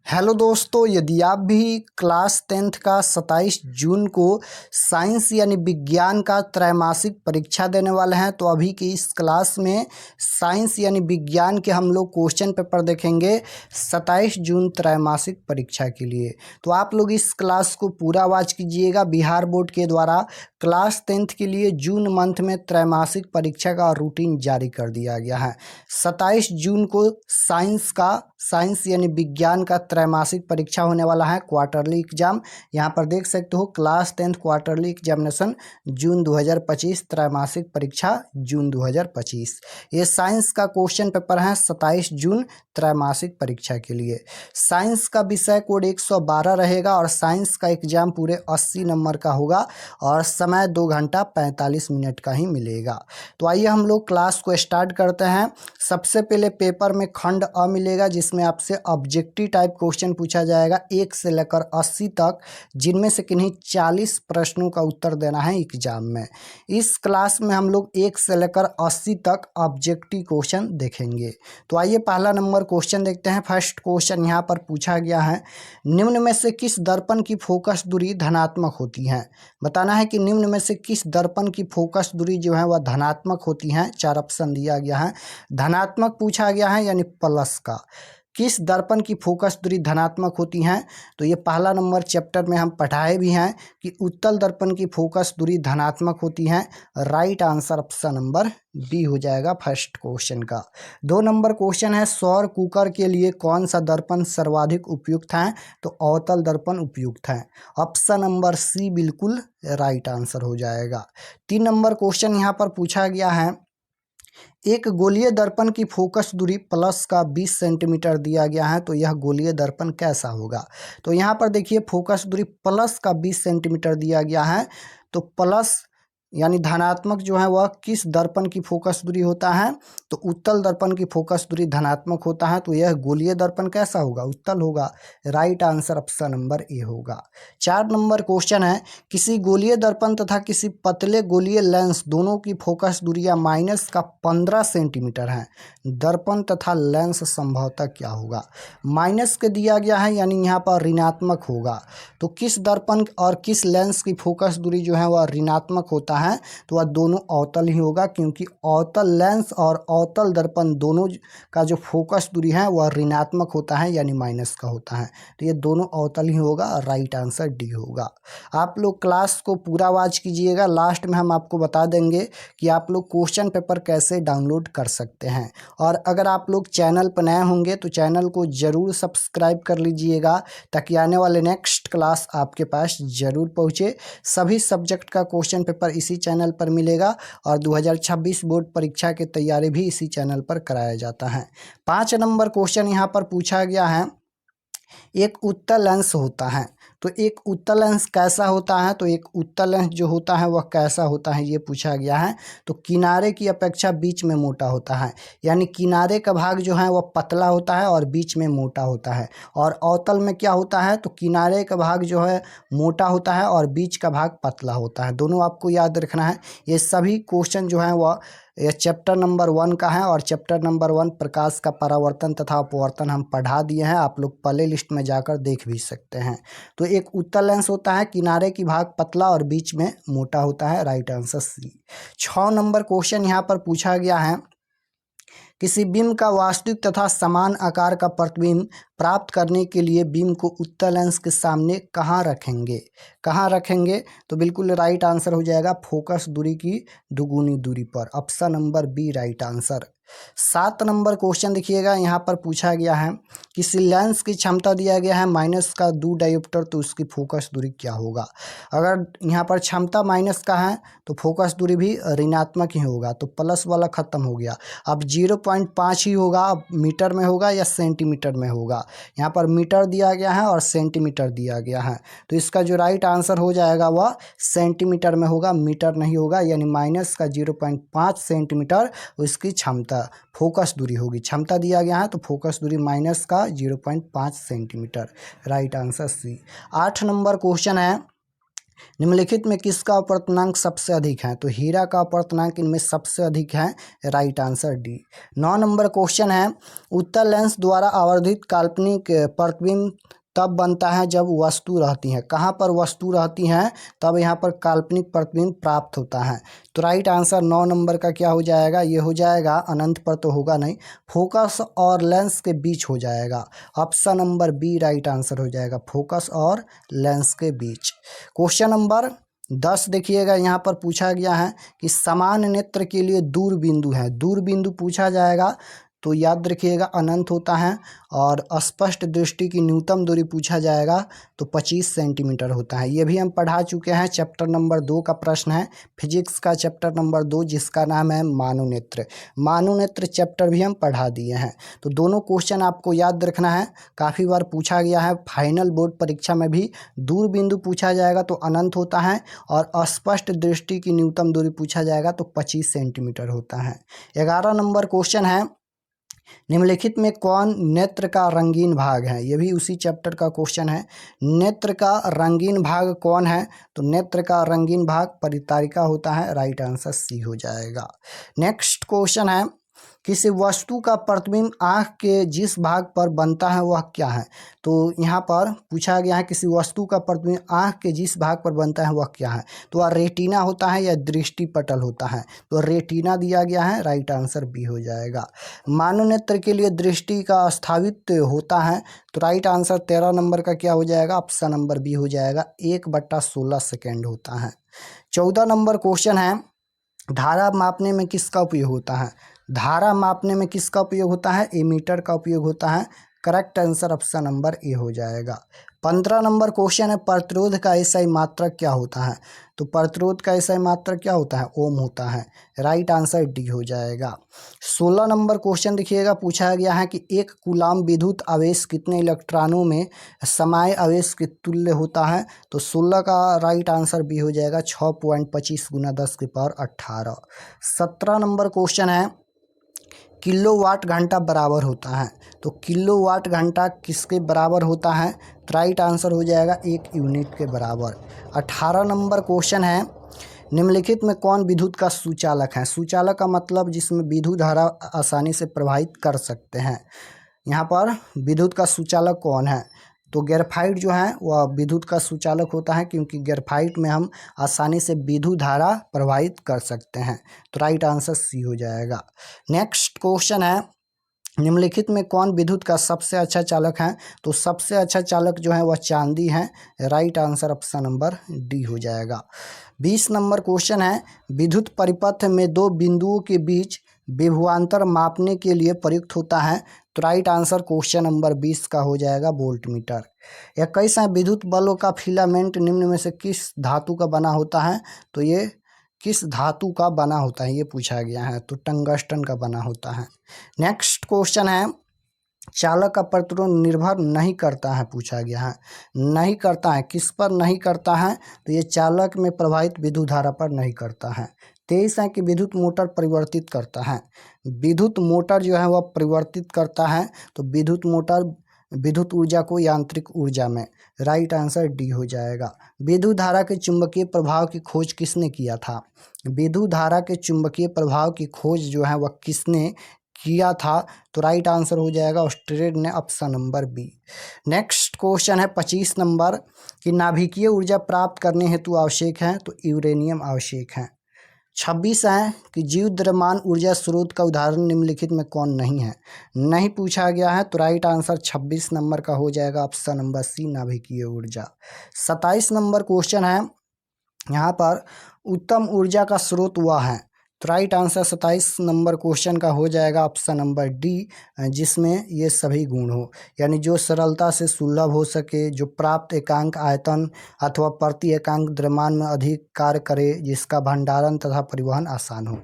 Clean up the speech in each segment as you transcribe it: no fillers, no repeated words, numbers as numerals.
Hello दोस्तों, यदि आप भी क्लास 10th का 27 जून को साइंस यानी विज्ञान का त्रैमासिक परीक्षा देने वाले हैं तो अभी की इस क्लास में साइंस यानी विज्ञान के हम लोग क्वेश्चन पेपर देखेंगे 27 जून त्रैमासिक परीक्षा के लिए। तो आप लोग इस क्लास को पूरा वॉच कीजिएगा। बिहार बोर्ड के द्वारा क्लास 10th के लिए जून मंथ में त्रैमासिक परीक्षा का रूटीन जारी कर दिया गया है। 27 जून को साइंस यानी विज्ञान का त्रैमासिक परीक्षा होने वाला है, क्वार्टरली एग्जाम। यहाँ पर देख सकते हो क्लास 10th क्वार्टरली एग्जामिनेशन जून 2025, त्रैमासिक परीक्षा जून 2025। ये साइंस का क्वेश्चन पेपर है 27 जून त्रैमासिक परीक्षा के लिए। साइंस का विषय कोड 112 रहेगा और साइंस का एग्जाम पूरे 80 नंबर का होगा और समय 2 घंटा 45 मिनट का ही मिलेगा। तो आइए हम लोग क्लास को स्टार्ट करते हैं। सबसे पहले पेपर में खंड अ मिलेगा जिसमें आपसे ऑब्जेक्टिव टाइप क्वेश्चन पूछा जाएगा 1 से लेकर 80 तक, जिनमें से किन्हीं 40 प्रश्नों का उत्तर देना है एग्जाम में। इस क्लास में हम लोग 1 से लेकर 80 तक ऑब्जेक्टिव क्वेश्चन देखेंगे। तो आइए पहला नंबर क्वेश्चन देखते हैं। फर्स्ट क्वेश्चन यहाँ पर पूछा गया है, निम्न में से किस दर्पण की फोकस दूरी धनात्मक होती है। बताना है कि निम्न में से किस दर्पण की फोकस दूरी जो है वह धनात्मक होती है। 4 ऑप्शन दिया गया है। धनात्मक पूछा गया है यानी प्लस का। किस दर्पण की फोकस दूरी धनात्मक होती हैं, तो ये पहला नंबर चैप्टर में हम पढ़ाए भी हैं कि उत्तल दर्पण की फोकस दूरी धनात्मक होती है। Right answer option number B हो जाएगा फर्स्ट क्वेश्चन का। 2 नंबर क्वेश्चन है, सौर कुकर के लिए कौन सा दर्पण सर्वाधिक उपयुक्त है, तो अवतल दर्पण उपयुक्त है। ऑप्शन नंबर सी बिल्कुल राइट आंसर हो जाएगा। 3 नंबर क्वेश्चन यहाँ पर पूछा गया है, एक गोलीय दर्पण की फोकस दूरी प्लस का 20 सेंटीमीटर दिया गया है, तो यह गोलीय दर्पण कैसा होगा। तो यहाँ पर देखिए फोकस दूरी प्लस का 20 सेंटीमीटर दिया गया है, तो प्लस यानी धनात्मक जो है वह किस दर्पण की फोकस दूरी होता है, तो उत्तल दर्पण की फोकस दूरी धनात्मक होता है, तो यह गोलीय दर्पण कैसा होगा, उत्तल होगा। Right answer option number A होगा। 4 नंबर क्वेश्चन है, किसी गोलीय दर्पण तथा किसी पतले गोलीय लेंस दोनों की फोकस दूरियां माइनस का 15 सेंटीमीटर है। दर्पण तथा लेंस संभवतः क्या होगा, माइनस के दिया गया है यानी यहाँ पर ऋणात्मक होगा। तो किस दर्पण और किस लेंस की फोकस दूरी जो है वह ऋणात्मक होता है, तो वह दोनों अवतल ही होगा, क्योंकि अवतल लेंस और अवतल दर्पण दोनों का जो फोकस दूरी है वह ऋणात्मक होता है यानी माइनस का होता है। तो ये दोनों अवतल ही होगा। राइट आंसर डी होगा। आप लोग क्लास को पूरा वॉच कीजिएगा। लास्ट में हम आपको बता देंगे कि आप लोग क्वेश्चन पेपर कैसे डाउनलोड कर सकते हैं। और अगर आप लोग चैनल पर नए होंगे तो चैनल को ज़रूर सब्सक्राइब कर लीजिएगा ताकि आने वाले नेक्स्ट क्लास आपके पास ज़रूर पहुँचे। सभी सब्जेक्ट का क्वेश्चन पेपर इसी चैनल पर मिलेगा और 2026 बोर्ड परीक्षा की तैयारी भी इसी चैनल पर कराया जाता है। 5 नंबर क्वेश्चन यहाँ पर पूछा गया है, एक उत्तल लेंस होता है, तो एक उत्तल लेंस कैसा होता है, तो एक उत्तल लेंस जो होता है वह कैसा होता है ये पूछा गया है। तो किनारे की अपेक्षा बीच में मोटा होता है, यानी किनारे का भाग जो है वह पतला होता है और बीच में मोटा होता है। और अवतल में क्या होता है, तो किनारे का भाग जो है मोटा होता है और बीच का भाग पतला होता है। दोनों आपको याद रखना है। ये सभी क्वेश्चन जो है वह यह चैप्टर नंबर 1 का है और चैप्टर नंबर 1 प्रकाश का परावर्तन तथा अपवर्तन हम पढ़ा दिए हैं। आप लोग प्ले लिस्ट में जाकर देख भी सकते हैं। तो एक उत्तल लेंस होता है, किनारे की भाग पतला और बीच में मोटा होता है। Right answer C. 6 number question यहाँ पर पूछा गया है, किसी बिंब का वास्तविक तथा समान आकार का प्रतिबिंब प्राप्त करने के लिए बिंब को उत्तल लेंस के सामने कहाँ रखेंगे, तो बिल्कुल राइट आंसर हो जाएगा फोकस दूरी की दुगुनी दूरी पर। Option number B right answer. 7 number question देखिएगा, यहाँ पर पूछा गया है, किसी लेंस की क्षमता दिया गया है माइनस का 2 डायोप्टर, तो उसकी फोकस दूरी क्या होगा। अगर यहाँ पर क्षमता माइनस का है तो फोकस दूरी भी ऋणात्मक ही होगा, तो प्लस वाला खत्म हो गया। अब 0.5 ही होगा, अब मीटर में होगा या सेंटीमीटर में होगा। यहाँ पर मीटर दिया गया है और सेंटीमीटर दिया गया है, तो इसका जो राइट आंसर हो जाएगा वह सेंटीमीटर में होगा, मीटर नहीं होगा। यानी माइनस का 0.5 सेंटीमीटर उसकी क्षमता फोकस दूरी होगी। क्षमता दिया गया है तो फोकस दूरी माइनस का 0.5 centimetre. Right answer C. 8 number question है, निम्नलिखित में किसका अपवर्तनांक सबसे अधिक है? तो हीरा का अपवर्तनांक इनमें सबसे अधिक है, right answer D. 9 number question है, उत्तल लेंस द्वारा आवर्धित काल्पनिक प्रतिबिंब तब बनता है जब वस्तु रहती है। कहाँ पर वस्तु रहती हैं तब यहाँ पर काल्पनिक प्रतिबिंब प्राप्त होता है। तो राइट आंसर 9 नंबर का क्या हो जाएगा? ये हो जाएगा, अनंत पर तो होगा नहीं, फोकस और लेंस के बीच हो जाएगा। Option number B right answer हो जाएगा, फोकस और लेंस के बीच। क्वेश्चन नंबर 10 देखिएगा, यहाँ पर पूछा गया है कि समान नेत्र के लिए दूर बिंदु है। दूर बिंदु पूछा जाएगा तो याद रखिएगा अनंत होता है, और स्पष्ट दृष्टि की न्यूनतम दूरी पूछा जाएगा तो 25 सेंटीमीटर होता है। ये भी हम पढ़ा चुके हैं, चैप्टर नंबर 2 का प्रश्न है, फिजिक्स का चैप्टर नंबर 2 जिसका नाम है मानवनेत्र। मानवनेत्र चैप्टर भी हम पढ़ा दिए हैं। तो दोनों क्वेश्चन आपको याद रखना है, काफ़ी बार पूछा गया है। फाइनल बोर्ड परीक्षा में भी दूर बिंदु पूछा जाएगा तो अनंत होता है, और अस्पष्ट दृष्टि की न्यूनतम दूरी पूछा जाएगा तो 25 सेंटीमीटर होता है। 11 नंबर क्वेश्चन है, निम्नलिखित में कौन नेत्र का रंगीन भाग है? ये भी उसी चैप्टर का क्वेश्चन है। नेत्र का रंगीन भाग कौन है? तो नेत्र का रंगीन भाग परितारिका होता है, राइट आंसर सी हो जाएगा। नेक्स्ट क्वेश्चन है, किसी वस्तु का प्रतिबिंब आँख के जिस भाग पर बनता है वह क्या है? तो यहाँ पर पूछा गया है किसी वस्तु का प्रतिबिंब आँख के जिस भाग पर बनता है वह क्या है? तो वह रेटिना होता है या दृष्टि पटल होता है? तो रेटिना दिया गया है, राइट आंसर बी हो जाएगा। मानव नेत्र के लिए दृष्टि का स्थापित होता है, तो राइट आंसर 13 नंबर का क्या हो जाएगा? ऑप्शन नंबर बी हो जाएगा, 1/16 सेकेंड होता है। 14 नंबर क्वेश्चन है, धारा मापने में किसका उपयोग होता है? धारा मापने में किसका उपयोग होता है? एमीटर का उपयोग होता है, correct answer option number A हो जाएगा। 15 नंबर क्वेश्चन है, प्रतिरोध का एसआई मात्रक क्या होता है? तो प्रतिरोध का एसआई मात्रक क्या होता है? ओम होता है, राइट आंसर डी हो जाएगा। 16 नंबर क्वेश्चन देखिएगा, पूछा गया है कि एक कूलाम विद्युत आवेश कितने इलेक्ट्रॉनों में समाय आवेश के तुल्य होता है? तो 16 का राइट आंसर बी हो जाएगा, 6.25 × 10⁻18। 17 नंबर क्वेश्चन है, किलोवाट घंटा बराबर होता है, तो किलोवाट घंटा किसके बराबर होता है? तो राइट आंसर हो जाएगा 1 यूनिट के बराबर। 18 नंबर क्वेश्चन है, निम्नलिखित में कौन विद्युत का सुचालक है? सुचालक का मतलब जिसमें विद्युत धारा आसानी से प्रवाहित कर सकते हैं। यहाँ पर विद्युत का सुचालक कौन है? तो ग्रेफाइट जो है वह विद्युत का सुचालक होता है, क्योंकि ग्रेफाइट में हम आसानी से विद्युत धारा प्रवाहित कर सकते हैं। तो राइट आंसर सी हो जाएगा। नेक्स्ट क्वेश्चन है, निम्नलिखित में कौन विद्युत का सबसे अच्छा चालक है? तो सबसे अच्छा चालक जो है वह चांदी है, right answer option number D हो जाएगा। 20 नंबर क्वेश्चन है, विद्युत परिपथ में दो बिंदुओं के बीच विभवांतर मापने के लिए प्रयुक्त होता है, तो राइट आंसर क्वेश्चन नंबर 20 का हो जाएगा वोल्टमीटर। 21 है, विद्युत बल्ब का फिलामेंट निम्न में से किस धातु का बना होता है? तो ये किस धातु का बना होता है ये पूछा गया है, तो टंगस्टन का बना होता है। नेक्स्ट क्वेश्चन है, चालक का प्रतिरोध निर्भर नहीं करता है, पूछा गया है। नहीं करता है, किस पर नहीं करता है? तो ये चालक में प्रवाहित विद्युत धारा पर नहीं करता है। 23 है कि विद्युत मोटर परिवर्तित करता है। विद्युत मोटर जो है वह परिवर्तित करता है, तो विद्युत मोटर विद्युत ऊर्जा को यांत्रिक ऊर्जा में, राइट आंसर डी हो जाएगा। विद्युत धारा के चुंबकीय प्रभाव की खोज किसने किया था? विद्युत धारा के चुंबकीय प्रभाव की खोज जो है वह किसने किया था? तो राइट आंसर हो जाएगा ऑस्ट्रेलिया ने, option number B. Next question है 25 नंबर, कि नाभिकीय ऊर्जा प्राप्त करने हेतु आवश्यक है, तो यूरेनियम आवश्यक है। 26 है कि जीव द्रव्यमान ऊर्जा स्रोत का उदाहरण निम्नलिखित में कौन नहीं है? नहीं पूछा गया है, तो राइट आंसर 26 नंबर का हो जाएगा ऑप्शन नंबर सी, नाभिकीय ऊर्जा। 27 नंबर क्वेश्चन है, यहाँ पर उत्तम ऊर्जा का स्रोत वह है, तो राइट आंसर 27 नंबर क्वेश्चन का हो जाएगा ऑप्शन नंबर डी, जिसमें ये सभी गुण हो, यानी जो सरलता से सुलभ हो सके, जो प्राप्त एकांक आयतन अथवा प्रति एकांक द्रव्यमान में अधिक कार्य करे, जिसका भंडारण तथा परिवहन आसान हो,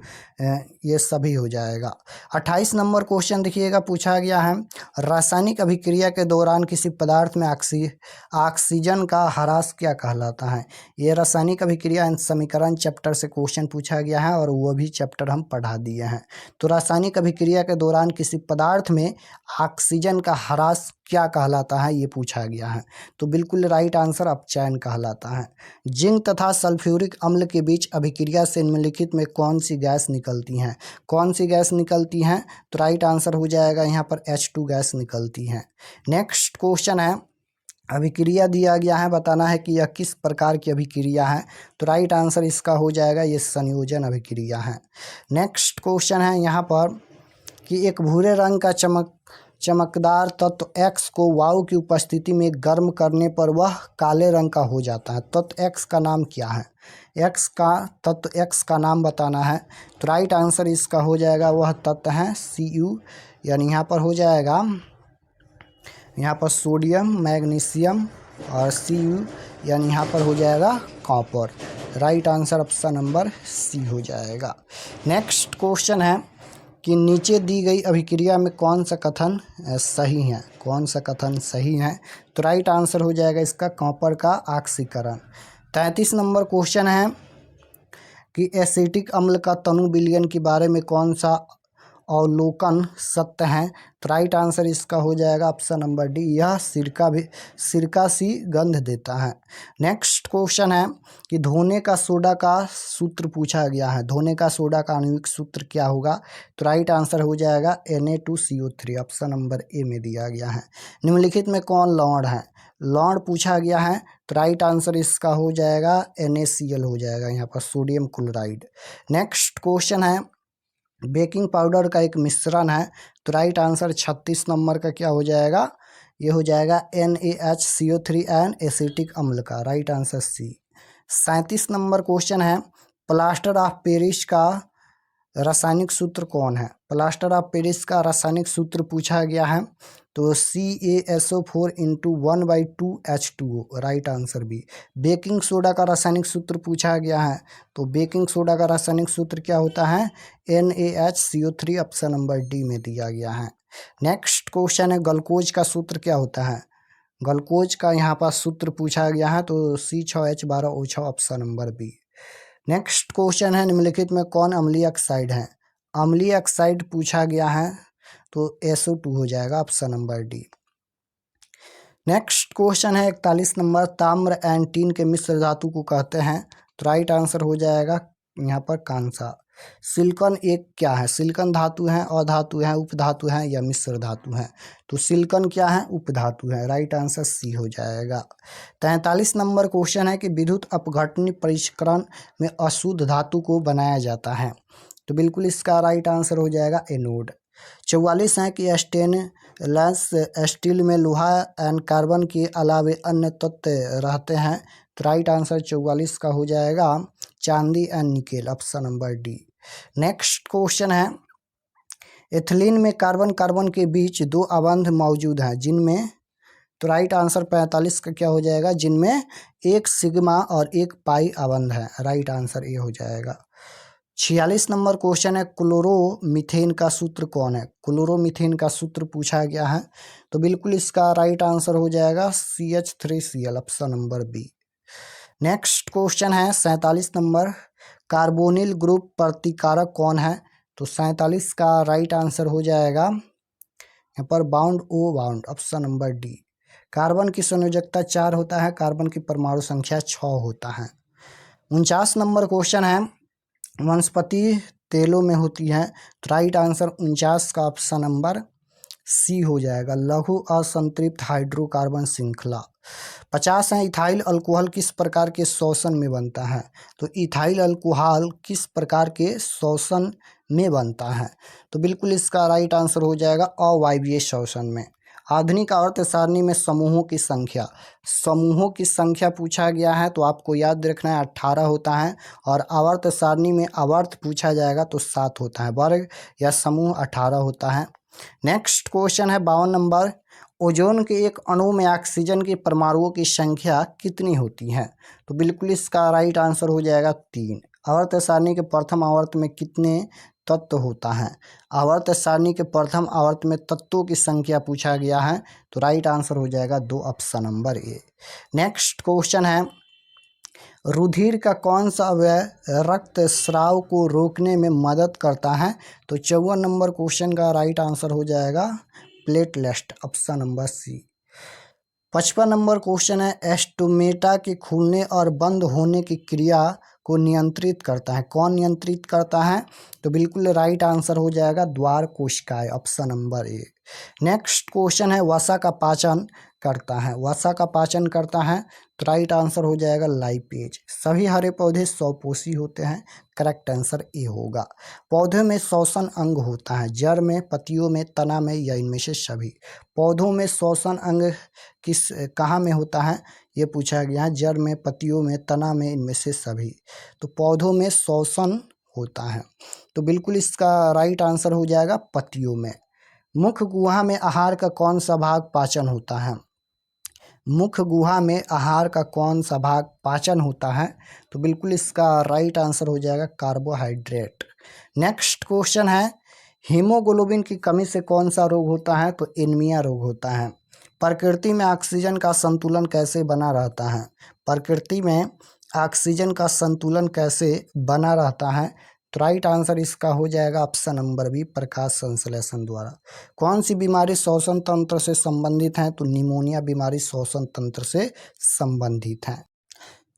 ये सभी हो जाएगा। 28 नंबर क्वेश्चन देखिएगा, पूछा गया है, रासायनिक अभिक्रिया के दौरान किसी पदार्थ में ऑक्सीजन का ह्रास क्या कहलाता है? ये रासायनिक अभिक्रिया एंड समीकरण चैप्टर से क्वेश्चन पूछा गया है, और वो भी चैप्टर हम पढ़ा दिए हैं। तो रासायनिक अभिक्रिया के दौरान किसी पदार्थ में ऑक्सीजन का ह्रास क्या कहलाता है, ये पूछा गया है। तो बिल्कुल राइट आंसर अपचयन कहलाता है। जिंक तथा सल्फ्यूरिक अम्ल के बीच अभिक्रिया से निम्नलिखित में कौन सी गैस निकलती हैं? कौन सी गैस निकलती हैं? तो राइट आंसर हो जाएगा यहाँ पर H2 गैस निकलती है। नेक्स्ट क्वेश्चन है, अभिक्रिया दिया गया है, बताना है कि यह किस प्रकार की अभिक्रिया है। तो राइट आंसर इसका हो जाएगा ये संयोजन अभिक्रिया है। नेक्स्ट क्वेश्चन है यहाँ पर कि एक भूरे रंग का चमकदार तत्व X को वायु की उपस्थिति में गर्म करने पर वह काले रंग का हो जाता है। तत्व X का नाम क्या है? तत्व X का नाम बताना है। तो राइट आंसर इसका हो जाएगा वह तत्व है Cu, यानी यहाँ पर हो जाएगा यहाँ पर सोडियम, मैग्नीशियम और Cu, यानी यहाँ पर हो जाएगा copper. Right answer option number C हो जाएगा। नेक्स्ट क्वेश्चन है कि नीचे दी गई अभिक्रिया में कौन सा कथन सही है? कौन सा कथन सही है? तो राइट आंसर हो जाएगा इसका कॉपर का ऑक्सीकरण। 33 नंबर क्वेश्चन है कि एसिटिक अम्ल का तनु विलयन के बारे में कौन सा अवलोकन सत्य है? तो राइट आंसर इसका हो जाएगा ऑप्शन नंबर डी, यह सिरका सी गंध देता है। नेक्स्ट क्वेश्चन है कि धोने का सोडा का सूत्र पूछा गया है। धोने का सोडा का आणविक सूत्र क्या होगा? तो राइट आंसर हो जाएगा Na2CO3, ऑप्शन नंबर ए में दिया गया है। निम्नलिखित में कौन लवण है? लवण पूछा गया है, तो राइट आंसर इसका हो जाएगा NaCl हो जाएगा, यहाँ पर सोडियम क्लोराइड। नेक्स्ट क्वेश्चन है, बेकिंग पाउडर का एक मिश्रण है। तो राइट आंसर 36 नंबर का क्या हो जाएगा? ये हो जाएगा NaHCO3 एसिटिक अम्ल का। Right answer C. 37 number question है, प्लास्टर ऑफ पेरिस का रासायनिक सूत्र कौन है? प्लास्टर ऑफ पेरिस का रासायनिक सूत्र पूछा गया है, तो CaSO4 × 1/2H2O। Right answer B. Baking soda का रासायनिक सूत्र पूछा गया है, तो बेकिंग सोडा का रासायनिक सूत्र क्या होता है? NaHCO3, ऑप्शन नंबर डी में दिया गया है। नेक्स्ट क्वेश्चन है, ग्लूकोज का सूत्र क्या होता है? ग्लूकोज का यहाँ पर सूत्र पूछा गया है, तो C6H12O6, option number B. Next question है, निम्नलिखित में कौन अम्लीय ऑक्साइड है? अम्लीय ऑक्साइड पूछा गया है, तो SO2 हो जाएगा, option number D. Next question है 41 नंबर, ताम्र एंड टीन के मिश्र धातु को कहते हैं। तो राइट आंसर हो जाएगा यहाँ पर कांसा। सिलिकॉन एक क्या है? सिलिकॉन धातु है, अधातु है, उपधातु है या मिश्र धातु है? तो सिलिकॉन क्या है? उपधातु है। राइट आंसर सी हो जाएगा। 43 नंबर क्वेश्चन है कि विद्युत अपघटनी परिष्करण में अशुद्ध धातु को बनाया जाता है। तो बिल्कुल इसका राइट आंसर हो जाएगा एनोड। 44 है कि स्टेनलेस स्टील में लोहा एंड कार्बन के अलावे अन्य तत्व रहते हैं। तो राइट आंसर 44 का हो जाएगा चांदी and nickel, option number D. Next question है, एथिलीन में कार्बन कार्बन के बीच 2 अबंध मौजूद हैं जिनमें, तो राइट आंसर 45 का क्या हो जाएगा? जिनमें एक सिग्मा और एक पाई अबंध है। राइट आंसर ये हो जाएगा। 46 नंबर क्वेश्चन है, क्लोरोमीथेन का सूत्र कौन है? क्लोरोमीथेन का सूत्र पूछा गया है, तो बिल्कुल इसका राइट आंसर हो जाएगा CH3Cl, option number B. Next question है 47 नंबर, कार्बोनिल ग्रुप प्रतिकारक कौन है? तो 47 का राइट आंसर हो जाएगा यहाँ पर बाउंड ओ bound, option number D. Carbon की संयोजकता 4 होता है, कार्बन की परमाणु संख्या 6 होता है। 49 नंबर क्वेश्चन है, वनस्पति तेलों में होती है। तो राइट आंसर 49 का ऑप्शन नंबर सी हो जाएगा, लघु असंतृप्त हाइड्रोकार्बन श्रृंखला। 50 है, इथाइल अल्कोहल किस प्रकार के शोषण में बनता है? तो इथाइल अल्कोहल किस प्रकार के शोषण में बनता है? तो बिल्कुल इसका राइट आंसर हो जाएगा अवायवीय शोषण में। आधुनिक आवर्त सारणी में समूहों की संख्या पूछा गया है, तो आपको याद रखना है 18 होता है, और आवर्त सारणी में आवर्त पूछा जाएगा तो 7 होता है। वर्ग या समूह 18 होता है। नेक्स्ट क्वेश्चन है 52 नंबर, ओजोन के एक अणु में ऑक्सीजन के परमाणुओं की संख्या कितनी होती है? तो बिल्कुल इसका राइट आंसर हो जाएगा 3। आवर्त सारणी के प्रथम आवर्त में कितने तत्व होता है? आवर्त सारणी के प्रथम आवर्त में तत्वों की संख्या पूछा गया है, तो राइट आंसर हो जाएगा 2, option number A. Next question है, रुधिर का कौन सा अवयव रक्त स्राव को रोकने में मदद करता है? तो 54 नंबर क्वेश्चन का राइट आंसर हो जाएगा platelet, option number C. 55 number question है, एस्टोमेटा के खुलने और बंद होने की क्रिया को नियंत्रित करता है, कौन नियंत्रित करता है? तो बिल्कुल राइट आंसर हो जाएगा द्वार कोशिकाएं, option number A. Next question है, वसा का पाचन करता है, वसा का पाचन करता है, तो राइट आंसर हो जाएगा लाइपेज। सभी हरे पौधे स्वपोषी होते हैं, करेक्ट आंसर ए होगा। पौधे में श्वसन अंग होता है, जड़ में, पत्तियों में, तना में या इनमें से सभी? पौधों में श्वसन अंग कहाँ में होता है, ये पूछा गया है। जड़ में, पत्तियों में, तना में, इनमें से सभी? तो पौधों में श्वसन होता है, तो बिल्कुल इसका राइट आंसर हो जाएगा पत्तियों में। मुख गुहा में आहार का कौन सा भाग पाचन होता है? मुख गुहा में आहार का कौन सा भाग पाचन होता है? तो बिल्कुल इसका राइट आंसर हो जाएगा कार्बोहाइड्रेट। नेक्स्ट क्वेश्चन है, हीमोग्लोबिन की कमी से कौन सा रोग होता है? तो एनीमिया रोग होता है। प्रकृति में ऑक्सीजन का संतुलन कैसे बना रहता है? प्रकृति में ऑक्सीजन का संतुलन कैसे बना रहता है? तो राइट आंसर इसका हो जाएगा ऑप्शन नंबर बी, प्रकाश संश्लेषण द्वारा। कौन सी बीमारी श्वसन तंत्र से संबंधित है? तो निमोनिया बीमारी श्वसन तंत्र से संबंधित है।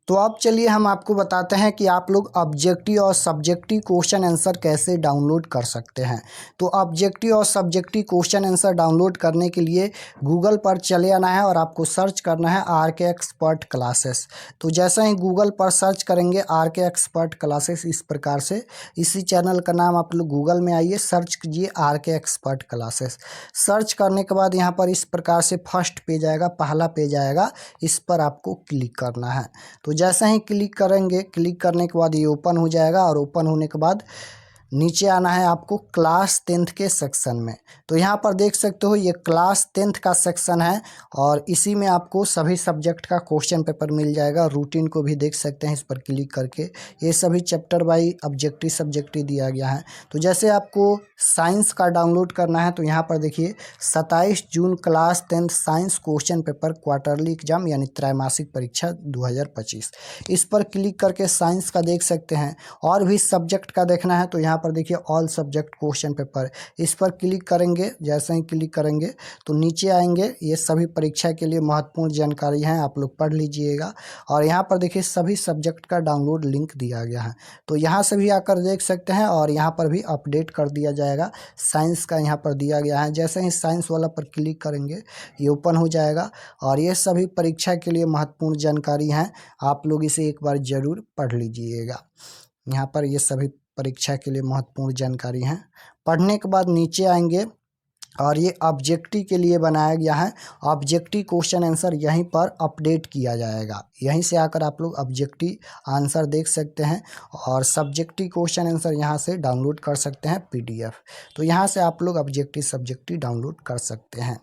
तो अब चलिए हम आपको बताते हैं कि आप लोग ऑब्जेक्टिव और सब्जेक्टिव क्वेश्चन आंसर कैसे डाउनलोड कर सकते हैं। तो ऑब्जेक्टिव और सब्जेक्टिव क्वेश्चन आंसर डाउनलोड करने के लिए गूगल पर चले आना है और आपको सर्च करना है RK एक्सपर्ट क्लासेस। तो जैसे ही गूगल पर सर्च करेंगे RK एक्सपर्ट क्लासेस, इस प्रकार से इसी चैनल का नाम आप लोग गूगल में आइए, सर्च कीजिए RK एक्सपर्ट क्लासेस। सर्च करने के बाद यहाँ पर इस प्रकार से फर्स्ट पेज आएगा, पहला पेज आएगा, इस पर आपको क्लिक करना है। तो जैसे ही क्लिक करेंगे, क्लिक करने के बाद ये ओपन हो जाएगा और ओपन होने के बाद नीचे आना है आपको क्लास 10th के सेक्शन में। तो यहाँ पर देख सकते हो ये क्लास 10th का सेक्शन है और इसी में आपको सभी सब्जेक्ट का क्वेश्चन पेपर मिल जाएगा। रूटीन को भी देख सकते हैं इस पर क्लिक करके, ये सभी चैप्टर बाई ऑब्जेक्टिव सब्जेक्टिव दिया गया है। तो जैसे आपको साइंस का डाउनलोड करना है तो यहाँ पर देखिए 27 जून class 10th science question paper quarterly exam यानी त्रैमासिक परीक्षा 2025, इस पर क्लिक करके साइंस का देख सकते हैं। और भी सब्जेक्ट का देखना है तो यहाँ पर देखिए ऑल सब्जेक्ट क्वेश्चन पेपर, इस पर क्लिक करेंगे। जैसे ही क्लिक करेंगे तो नीचे आएंगे, ये सभी परीक्षा के लिए महत्वपूर्ण जानकारी हैं, आप लोग पढ़ लीजिएगा। और यहाँ पर देखिए सभी सब्जेक्ट का डाउनलोड लिंक दिया गया है, तो यहाँ से भी आकर देख सकते हैं। और यहाँ पर भी अपडेट कर दिया जाएगा, साइंस का यहाँ पर दिया गया है। जैसे ही साइंस वाला पर क्लिक करेंगे ये ओपन हो जाएगा और ये सभी परीक्षा के लिए महत्वपूर्ण जानकारी हैं, आप लोग इसे एक बार ज़रूर पढ़ लीजिएगा। यहाँ पर ये सभी परीक्षा के लिए महत्वपूर्ण जानकारी हैं। पढ़ने के बाद नीचे आएंगे और ये ऑब्जेक्टिव के लिए बनाया गया है, ऑब्जेक्टिव क्वेश्चन आंसर यहीं पर अपडेट किया जाएगा। यहीं से आकर आप लोग ऑब्जेक्टिव आंसर देख सकते हैं और सब्जेक्टिव क्वेश्चन आंसर यहाँ से डाउनलोड कर सकते हैं PDF। तो यहाँ से आप लोग ऑब्जेक्टिव सब्जेक्टिव डाउनलोड कर सकते हैं।